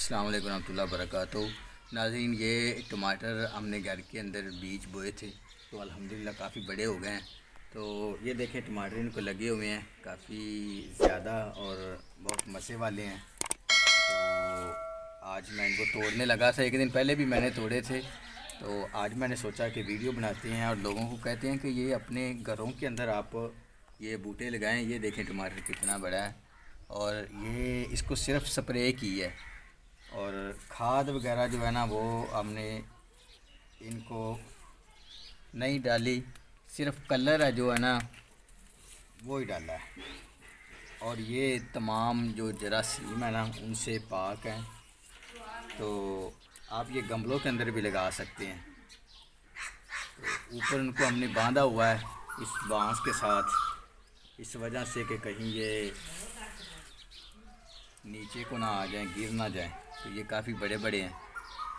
अस्सलाम वालेकुम रहमतुल्लाहि वबरकातुहू। नाज़रीन, ये टमाटर हमने घर के अंदर बीज बोए थे तो अल्हम्दुलिल्लाह काफ़ी बड़े हो गए हैं। तो ये देखें टमाटर इनको लगे हुए हैं काफ़ी ज़्यादा और बहुत मज़े वाले हैं। तो आज मैं इनको तोड़ने लगा था, एक दिन पहले भी मैंने तोड़े थे। तो आज मैंने सोचा कि वीडियो बनाते हैं और लोगों को कहते हैं कि ये अपने घरों के अंदर आप ये बूटे लगाएं। ये देखें टमाटर कितना बड़ा है और ये इसको सिर्फ स्प्रे की है और खाद वगैरह जो है ना वो हमने इनको नहीं डाली, सिर्फ कलर है जो है ना वो ही डाला है। और ये तमाम जो जरासीम है ना उनसे पाक हैं। तो आप ये गमलों के अंदर भी लगा सकते हैं। तो ऊपर उनको हमने बांधा हुआ है इस बांस के साथ, इस वजह से कि कहीं ये नीचे को ना आ जाएं, गिर ना जाएं। तो ये काफ़ी बड़े बड़े हैं,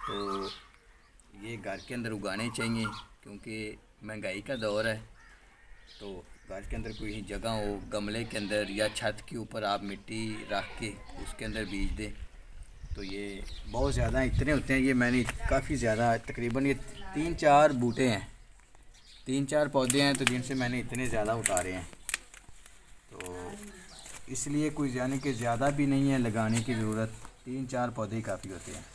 तो ये घर के अंदर उगाने चाहिए क्योंकि महंगाई का दौर है। तो घर के अंदर कोई जगह हो, गमले के अंदर या छत के ऊपर आप मिट्टी रख के उसके अंदर बीज दें। तो ये बहुत ज़्यादा इतने होते हैं। ये मैंने काफ़ी ज़्यादा, तकरीबन ये 3-4 बूटे हैं, 3-4 पौधे हैं, तो जिनसे मैंने इतने ज़्यादा उतारे हैं। तो इसलिए कोई यानी कि ज़्यादा भी नहीं है लगाने की ज़रूरत, 3-4 पौधे ही काफ़ी होते हैं।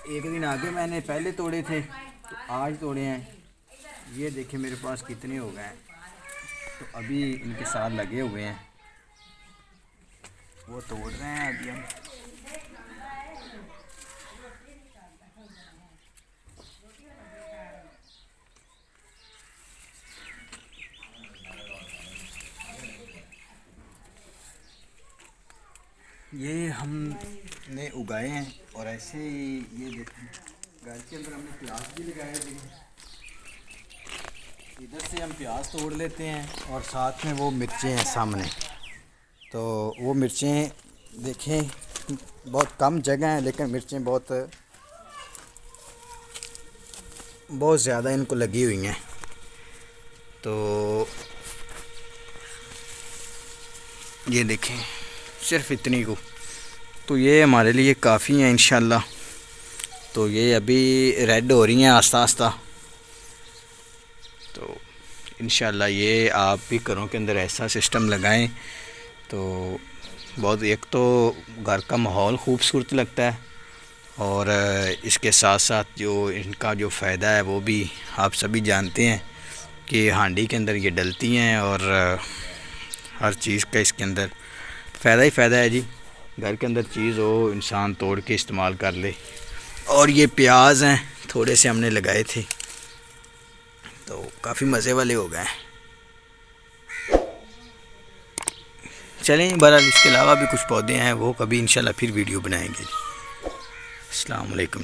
एक दिन आगे मैंने पहले तोड़े थे तो आज तोड़े हैं। ये देखें मेरे पास कितने हो गए हैं। तो अभी इनके साथ लगे हुए हैं, वो तोड़ रहे हैं अभी हम। ये हमने उगाए हैं और ऐसे ही ये देखें घर के अंदर हमने प्याज भी लगाए थे। इधर से हम प्याज तोड़ लेते हैं और साथ में वो मिर्चें हैं सामने। तो वो मिर्चें देखें बहुत कम जगह है लेकिन मिर्चें बहुत ज़्यादा इनको लगी हुई हैं। तो ये देखें सिर्फ इतनी को, तो ये हमारे लिए काफ़ी है इंशाल्लाह। तो ये अभी रेड हो रही हैं आस्ता आस्ता। तो इंशाल्लाह ये आप भी घरों के अंदर ऐसा सिस्टम लगाएं तो बहुत, एक तो घर का माहौल खूबसूरत लगता है और इसके साथ साथ जो इनका जो फ़ायदा है वो भी आप सभी जानते हैं कि हांडी के अंदर ये डलती हैं और हर चीज़ का इसके अंदर फ़ायदा ही फ़ायदा है जी। घर के अंदर चीज़ हो इंसान तोड़ के इस्तेमाल कर ले। और ये प्याज हैं, थोड़े से हमने लगाए थे तो काफ़ी मज़े वाले हो गए हैं। चलें, बहरहाल इसके अलावा भी कुछ पौधे हैं वो कभी इंशाल्लाह फिर वीडियो बनाएंगे। अस्सलाम वालेकुम।